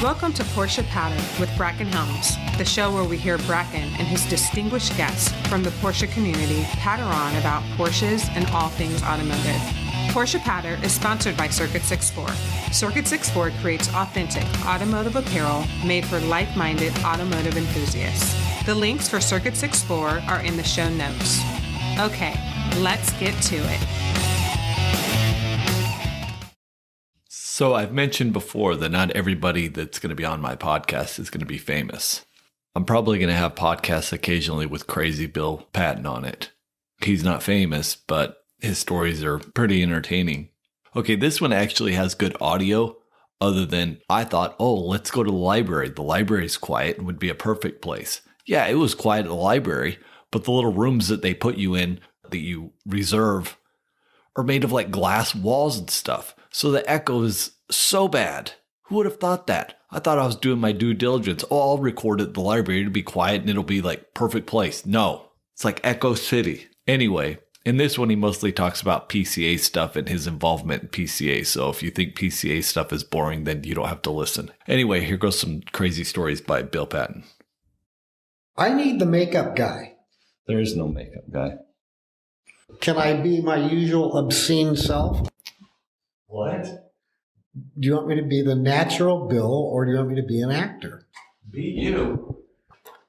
Welcome to Porsche Pattern with Bracken Helms, the show where we hear Bracken and his distinguished guests from the Porsche community patter on about Porsches and all things automotive. Porsche Patter is sponsored by Circuit 64. Circuit 64 creates authentic automotive apparel made for like-minded automotive enthusiasts. The links for Circuit 64 are in the show notes. Okay, let's get to it. So I've mentioned before that not everybody that's going to be on my podcast is going to be famous. I'm probably going to have podcasts occasionally with Crazy Bill Patton on it. He's not famous, but his stories are pretty entertaining. Okay, this one actually has good audio other than I thought, oh, let's go to the library. The library's quiet and would be a perfect place. Yeah, it was quiet at the library, but the little rooms that they put you in that you reserve are made of like glass walls and stuff. So the echo is so bad. Who would have thought that? I thought I was doing my due diligence. Oh, I'll record it at the library. It'll be quiet and it'll be like perfect place. No, it's like Echo City. Anyway, in this one, he mostly talks about PCA stuff and his involvement in PCA. So if you think PCA stuff is boring, then you don't have to listen. Anyway, here goes some crazy stories by Bill Patton. I need the makeup guy. There is no makeup guy. Can I be my usual obscene self? What? Do you want me to be the natural Bill, or do you want me to be an actor? Be you.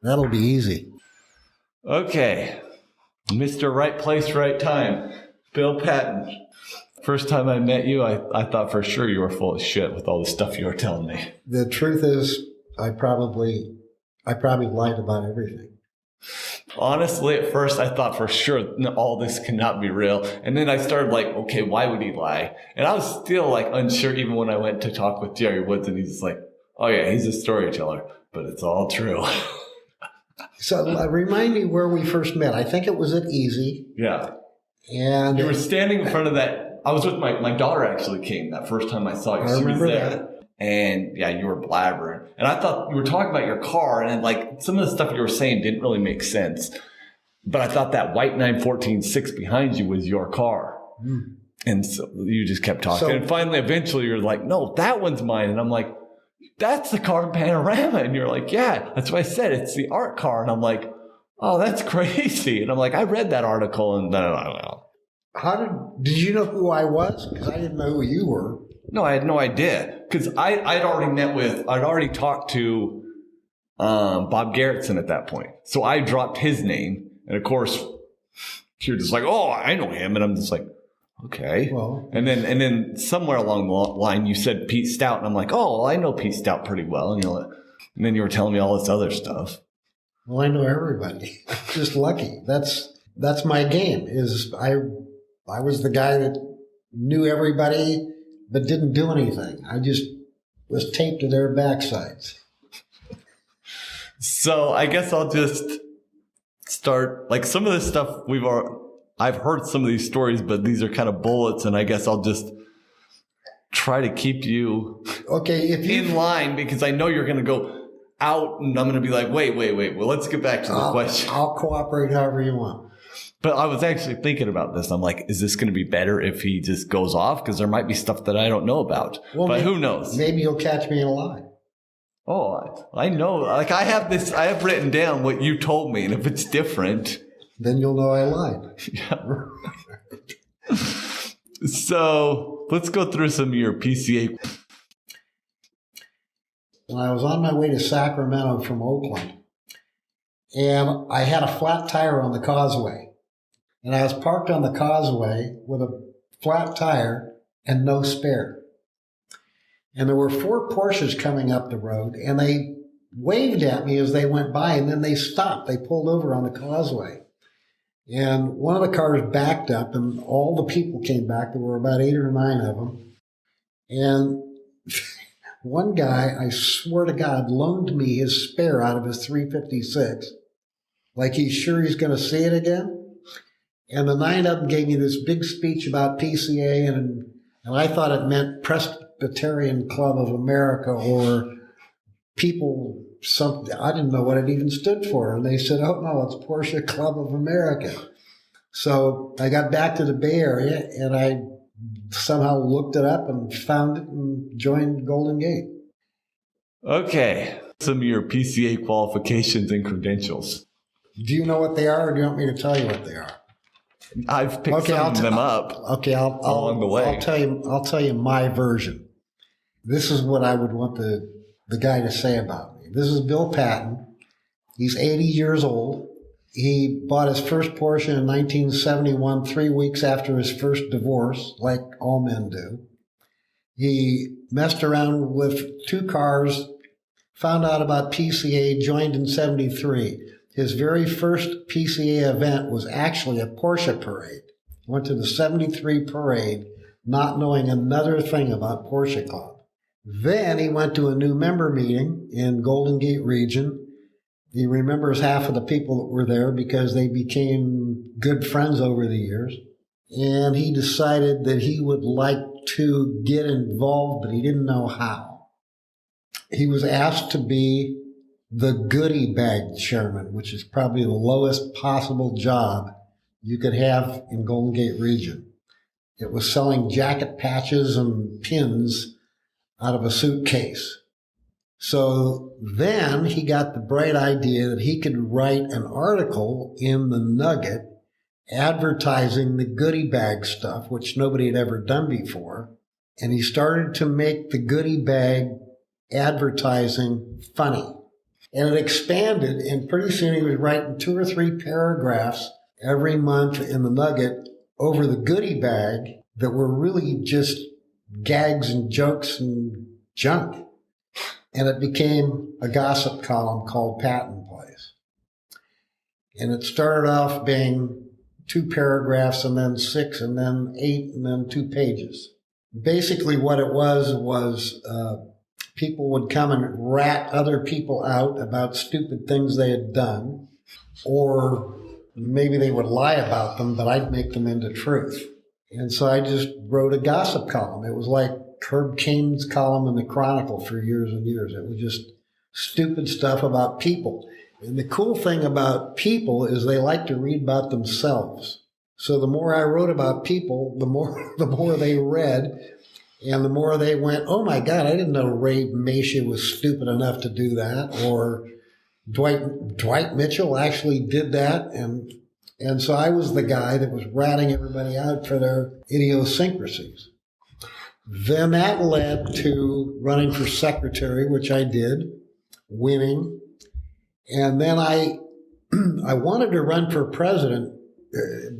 That'll be easy. Okay. Mr. Right Place, Right Time. Bill Patton. First time I met you, I thought for sure you were full of shit with all the stuff you were telling me. The truth is, I probably lied about everything. Honestly, at first, I thought for sure all this cannot be real. And then I started like, okay, why would he lie? And I was still like unsure even when I went to talk with Jerry Woods, and he's like, oh yeah, he's a storyteller, but it's all true. So remind me where we first met. I think it was at Easy. Yeah. And you were standing in front of that. I was with my daughter actually came that first time I saw you. I remember was there. that. And yeah, you were blabbering. And I thought you were talking about your car, and like some of the stuff you were saying didn't really make sense. But I thought that white 914-6 behind you was your car. Mm. And so you just kept talking. And finally, eventually, you're like, no, that one's mine. And I'm like, that's the car in Panorama. And you're like, yeah, that's what I said. It's the art car. And I'm like, oh, that's crazy. And I'm like, I read that article. And then did you know who I was? Because I didn't know who you were. No, I had no idea. Because I'd already talked to Bob Garrettson at that point. So I dropped his name. And of course, you're just like, oh, I know him. And I'm just like, okay. Well, and then somewhere along the line, you said Pete Stout. And I'm like, oh, well, I know Pete Stout pretty well. And then you were telling me all this other stuff. Well, I know everybody. I'm just lucky. That's my game. Is I was the guy that knew everybody but didn't do anything. I just was taped to their backsides. So I guess I'll just start, like some of this stuff I've heard some of these stories, but these are kind of bullets, and I guess I'll just try to keep you in line, because I know you're going to go out and I'm going to be like, wait. Well, let's get back to the question. I'll cooperate however you want. But I was actually thinking about this. I'm like, is this going to be better if he just goes off? Because there might be stuff that I don't know about. Well, but who knows? Maybe you'll catch me in a lie. Oh, I know. Like I have written down what you told me. And if it's different, then you'll know I lied. Yeah. So let's go through some of your PCA. And I was on my way to Sacramento from Oakland. And I had a flat tire on the causeway. And I was parked on the causeway with a flat tire and no spare. And there were 4 Porsches coming up the road, and they waved at me as they went by, and then they stopped. They pulled over on the causeway. And one of the cars backed up, and all the people came back. There were about 8 or 9 of them. And one guy, I swear to God, loaned me his spare out of his 356. Like he's sure he's going to see it again. And the 9 of them gave me this big speech about PCA, and I thought it meant Presbyterian Club of America or people, something. I didn't know what it even stood for. And they said, oh, no, it's Porsche Club of America. So I got back to the Bay Area, and I somehow looked it up and found it and joined Golden Gate. Okay. Some of your PCA qualifications and credentials. Do you know what they are, or do you want me to tell you what they are? I've picked some of them up. Okay, along the way. I'll tell you my version. This is what I would want the guy to say about me. This is Bill Patton. He's 80 years old. He bought his first Porsche in 1971, 3 weeks after his first divorce, like all men do. He messed around with 2 cars, found out about PCA, joined in 73. His very first PCA event was actually a Porsche parade. He went to the 73 parade, not knowing another thing about Porsche Club. Then he went to a new member meeting in Golden Gate region. He remembers half of the people that were there because they became good friends over the years. And he decided that he would like to get involved, but he didn't know how. He was asked to be the goodie bag chairman, which is probably the lowest possible job you could have in Golden Gate region. It was selling jacket patches and pins out of a suitcase. So then he got the bright idea that he could write an article in the Nugget advertising the goodie bag stuff, which nobody had ever done before. And he started to make the goodie bag advertising funny. And it expanded, and pretty soon he was writing 2 or 3 paragraphs every month in the Nugget over the goodie bag that were really just gags and jokes and junk. And it became a gossip column called Patton Place. And it started off being 2 paragraphs and then 6 and then 8 and then 2 pages. Basically what it was people would come and rat other people out about stupid things they had done, or maybe they would lie about them, but I'd make them into truth. And so I just wrote a gossip column. It was like Herb Cain's column in the Chronicle for years and years. It was just stupid stuff about people. And the cool thing about people is they like to read about themselves. So the more I wrote about people, the more they read, and the more they went, oh my God, I didn't know Ray Macia was stupid enough to do that, or Dwight Mitchell actually did that. And so I was the guy that was ratting everybody out for their idiosyncrasies. Then that led to running for secretary, which I did, winning. And then I wanted to run for president,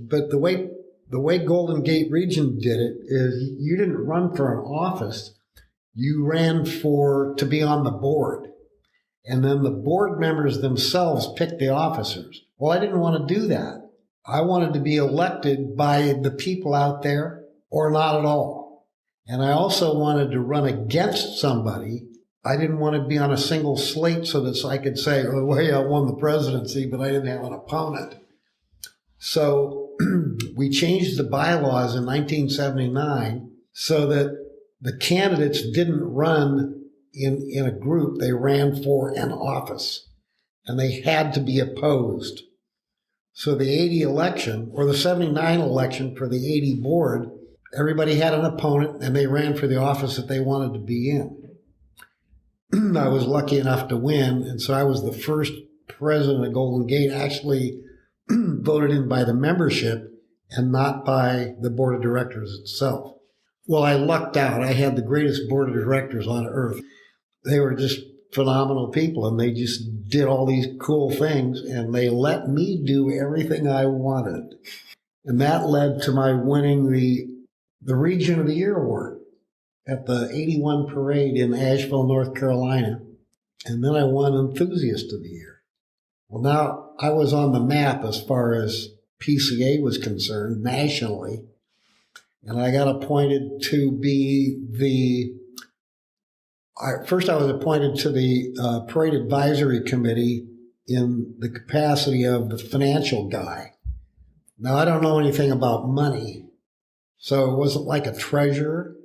but the way Golden Gate Region did it is you didn't run for an office. You ran to be on the board. And then the board members themselves picked the officers. Well, I didn't want to do that. I wanted to be elected by the people out there or not at all. And I also wanted to run against somebody. I didn't want to be on a single slate so that I could say, oh, well, I won the presidency, but I didn't have an opponent. So we changed the bylaws in 1979 so that the candidates didn't run in a group. They ran for an office, and they had to be opposed. So the 80 election, or the 79 election for the 80 board, everybody had an opponent, and they ran for the office that they wanted to be in. I was lucky enough to win, and so I was the first president of Golden Gate actually voted in by the membership and not by the board of directors itself. Well, I lucked out. I had the greatest board of directors on earth. They were just phenomenal people, and they just did all these cool things, and they let me do everything I wanted. And that led to my winning the Region of the Year award at the 81 parade in Asheville, North Carolina. And then I won Enthusiast of the Year. Well, now I was on the map as far as PCA was concerned nationally. And I got appointed to be first I was appointed to the Parade Advisory Committee in the capacity of the financial guy. Now, I don't know anything about money, so it wasn't like a treasurer.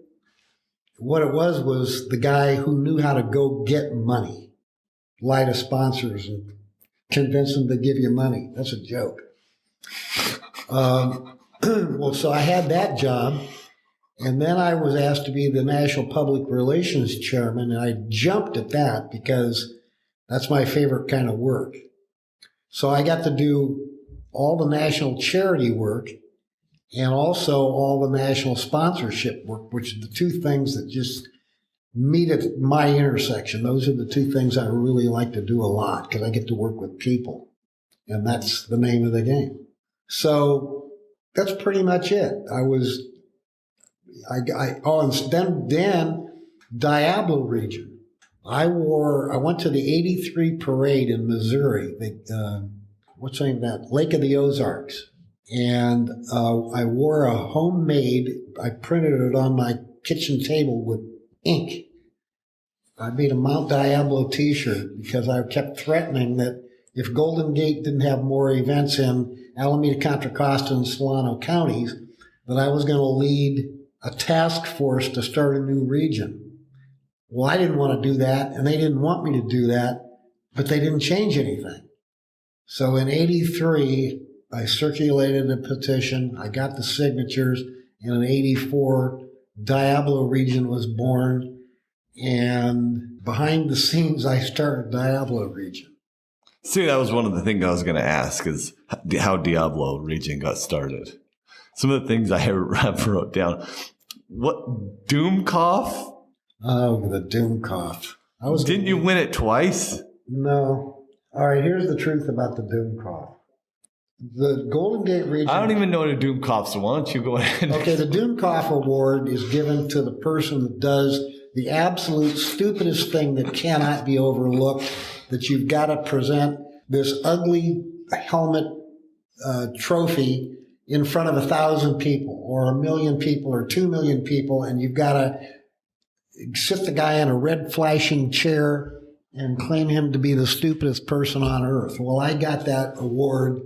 What it was the guy who knew how to go get money, lie to sponsors and convince them to give you money. That's a joke. Well, so I had that job, And then I was asked to be the National Public Relations Chairman, and I jumped at that because that's my favorite kind of work. So I got to do all the national charity work and also all the national sponsorship work, which are the two things that just meet at my intersection. Those are the two things I really like to do a lot because I get to work with people, and that's the name of the game. So that's pretty much it. And then Diablo region. I went to the 83 parade in Missouri. What's the name of that? Lake of the Ozarks. And I wore a I printed it on my kitchen table with ink. I made a Mount Diablo t-shirt because I kept threatening that if Golden Gate didn't have more events in Alameda, Contra Costa, and Solano counties, that I was going to lead a task force to start a new region. Well, I didn't want to do that, and they didn't want me to do that, but they didn't change anything. So in 83, I circulated a petition, I got the signatures, and in 84, Diablo region was born, and behind the scenes, I started Diablo region. See, that was one of the things I was going to ask is how Diablo region got started. Some of the things I wrote down. What, Doom Cough? Oh, the Doom Cough. Didn't you win it twice? No. All right, here's the truth about the Doom Cough. The Golden Gate region... I don't even know what a Doom Cough, so why don't you go ahead? Okay, the Doom Cough Award is given to the person that does the absolute stupidest thing that cannot be overlooked, that you've got to present this ugly helmet trophy in front of 1,000 people or 1 million people or 2 million people, and you've got to sit the guy in a red flashing chair and claim him to be the stupidest person on earth. Well, I got that award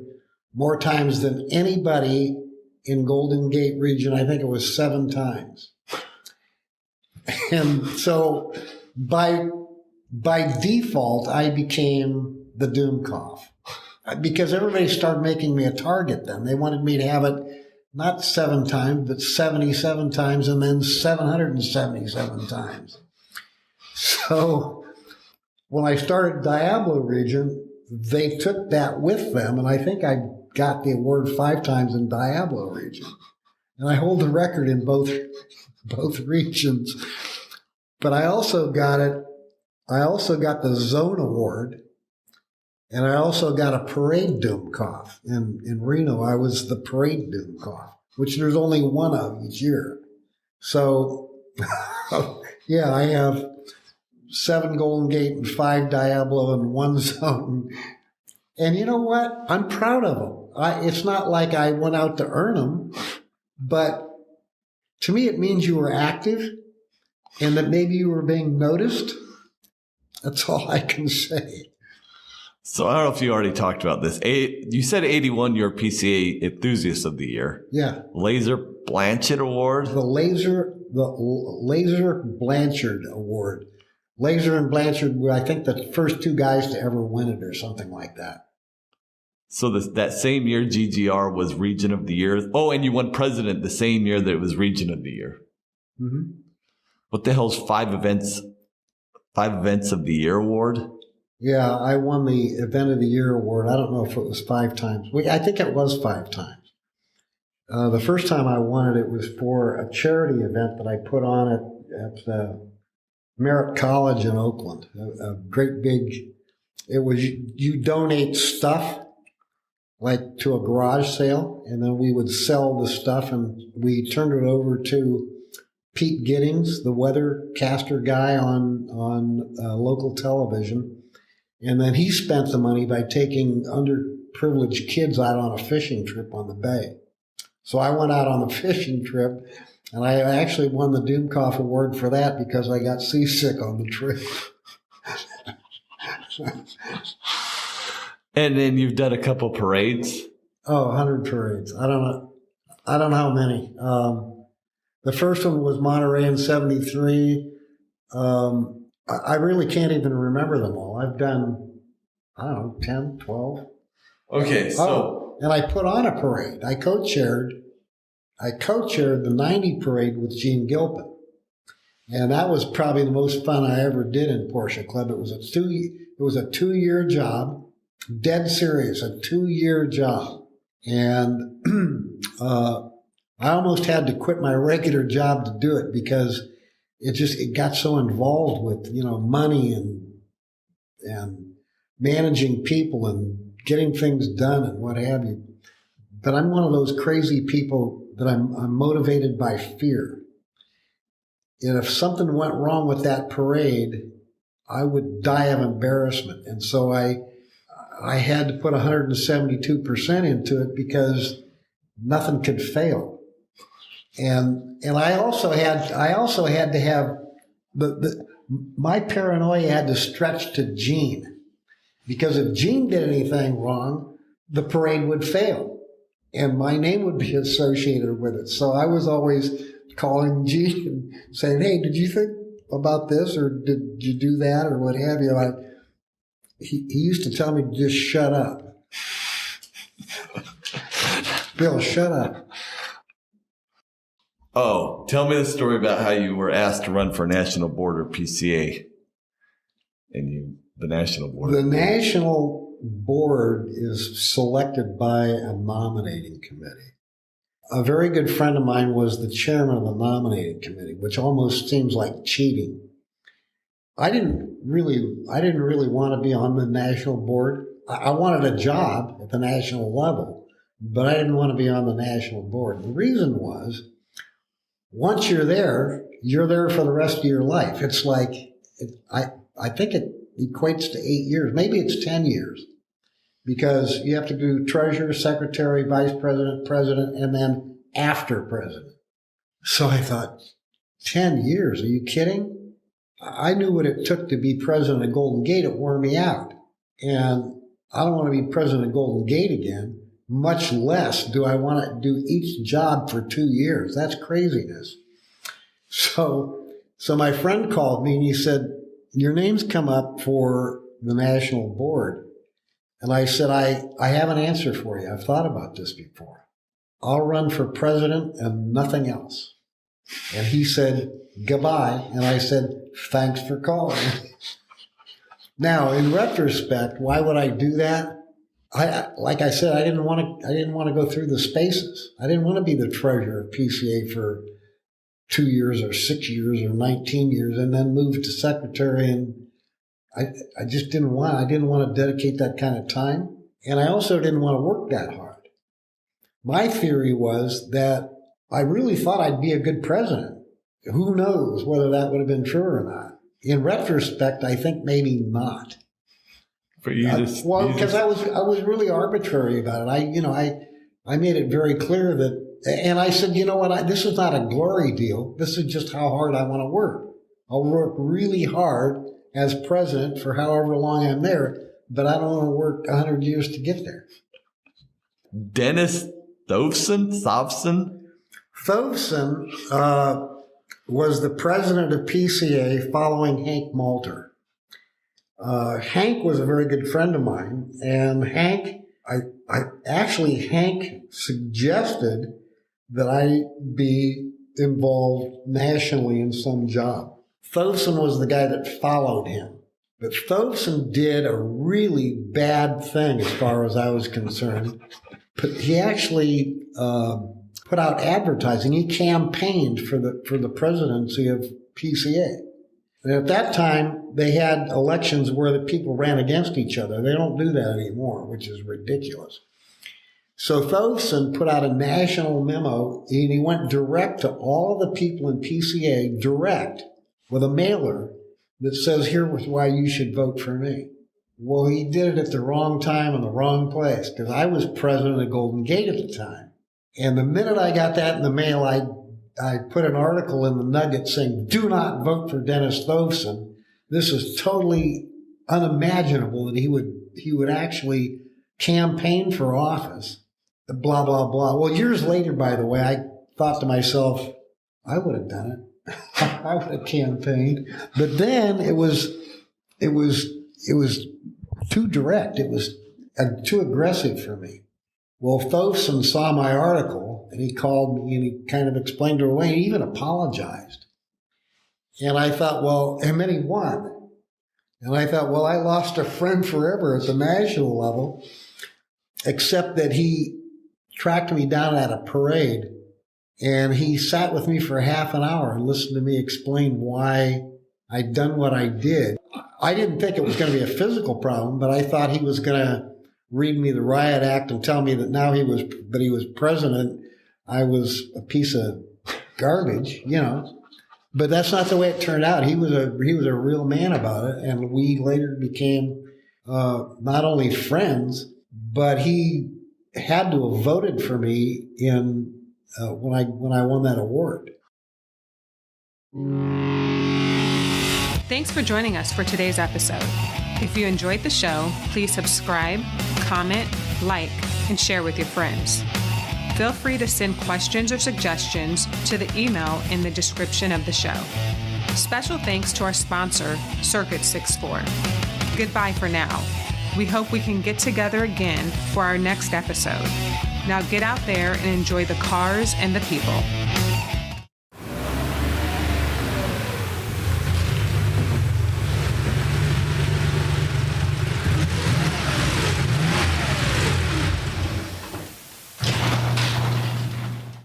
more times than anybody in Golden Gate region. I think it was 7 times. And so by default, I became the Doom Cough because everybody started making me a target then. They wanted me to have it not 7 times, but 77 times and then 777 times. So when I started Diablo region, they took that with them, and I think I got the award 5 times in Diablo region. And I hold the record in both regions. But I also got the Zone Award, and I also got a Parade Doom Cough. In Reno, I was the Parade Doom Cough, which there's only one of each year. So, yeah, I have 7 Golden Gate and 5 Diablo and 1 Zone. And you know what? I'm proud of them. It's not like I went out to earn them, but to me it means you were active and that maybe you were being noticed. That's all I can say. So I don't know if you already talked about this. You said 81, you're PCA Enthusiast of the Year. Yeah. Laser Blanchard Award. The Laser Blanchard Award. Laser and Blanchard were, I think, the first 2 guys to ever win it or something like that. So that same year, GGR was Region of the Year. Oh, and you won President the same year that it was Region of the Year. Mm-hmm. What the hell's 5 events of the year award? Yeah, I won the Event of the Year award. I don't know if it was 5 times. I think it was 5 times. The first time I won it, it was for a charity event that I put on at Merritt College in Oakland. A great big, it was, you donate stuff like to a garage sale, and then we would sell the stuff, and we turned it over to Pete Giddings, the weathercaster guy on local television. And then he spent the money by taking underprivileged kids out on a fishing trip on the bay. So I went out on the fishing trip, and I actually won the Doom Cough Award for that because I got seasick on the trip. And then you've done a couple parades? Oh, 100 parades. I don't know how many. The first one was Monterey in 73. I really can't even remember them all. I've done, 10, 12. Okay, so... and I put on a parade. I co-chaired I co-chaired the 90 parade with Gene Gilpin. And that was probably the most fun I ever did in Porsche Club. It was a 2-year job, dead serious, a 2-year job. And I almost had to quit my regular job to do it because it got so involved with, money and managing people and getting things done and what have you. But I'm one of those crazy people that I'm motivated by fear. And if something went wrong with that parade, I would die of embarrassment. And so I had to put 172% into it because nothing could fail. And I also had to have my paranoia had to stretch to Gene, because if Gene did anything wrong, the parade would fail and my name would be associated with it. So I was always calling Gene and saying, "Hey, did you think about this, or did you do that, or what have you?" He used to tell me to just shut up. Bill, shut up. Oh, tell me the story about how you were asked to run for national board or PCA, and the national board. The national board is selected by a nominating committee. A very good friend of mine was the chairman of the nominating committee, which almost seems like cheating. I didn't really want to be on the national board. I wanted a job at the national level, but I didn't want to be on the national board. The reason was, once you're there for the rest of your life. It's like, I think it equates to 8 years. Maybe it's 10 years. Because you have to do treasurer, secretary, vice president, president, and then after president. So I thought, 10 years, are you kidding? I knew what it took to be president of Golden Gate. It wore me out. And I don't want to be president of Golden Gate again, much less do I want to do each job for 2 years. That's craziness. So my friend called me and he said, "Your name's come up for the national board." And I said, I have an answer for you. I've thought about this before. I'll run for president and nothing else. And he said, "Goodbye." And I said, "Thanks for calling." Now, in retrospect, why would I do that? Like I said, I didn't want to go through the spaces. I didn't want to be the treasurer of PCA for 2 years or 6 years or 19 years and then move to secretary. And I just didn't want to dedicate that kind of time. And I also didn't want to work that hard. My theory was that I really thought I'd be a good president. Who knows whether that would have been true or not? In retrospect, I think maybe not. Because I was really arbitrary about it. I made it very clear that, and I said, you know what, this is not a glory deal. This is just how hard I want to work. I'll work really hard as president for however long I'm there, but I don't want to work 100 years to get there. Dennis Thovson was the president of PCA following Hank Malter. Hank was a very good friend of mine, and Hank suggested that I be involved nationally in some job. Thovson was the guy that followed him. But Thovson did a really bad thing as far as I was concerned. He actually put out advertising. He campaigned for the presidency of PCA. And at that time, they had elections where the people ran against each other. They don't do that anymore, which is ridiculous. So Thovson put out a national memo, and he went direct to all the people in PCA, direct, with a mailer that says, "Here's why you should vote for me." Well, he did it at the wrong time in the wrong place, because I was president of Golden Gate at the time. And the minute I got that in the mail, I put an article in the Nugget saying, "Do not vote for Dennis Thovson. This is totally unimaginable that he would actually campaign for office." Blah, blah, blah. Well, years later, by the way, I thought to myself, I would have done it. I would have campaigned. But then it was too direct. It was too aggressive for me. Well, Thovson saw my article And he called me and he kind of explained her away. He even apologized. And I thought, well, and then he won. And I thought, well, I lost a friend forever at the national level, except that he tracked me down at a parade and he sat with me for half an hour and listened to me explain why I'd done what I did. I didn't think it was going to be a physical problem, but I thought he was going to read me the riot act and tell me that now he was president, I was a piece of garbage, But that's not the way it turned out. He was a real man about it, and we later became not only friends, but he had to have voted for me in when I won that award. Thanks for joining us for today's episode. If you enjoyed the show, please subscribe, comment, like, and share with your friends. Feel free to send questions or suggestions to the email in the description of the show. Special thanks to our sponsor, Circuit 64. Goodbye for now. We hope we can get together again for our next episode. Now get out there and enjoy the cars and the people.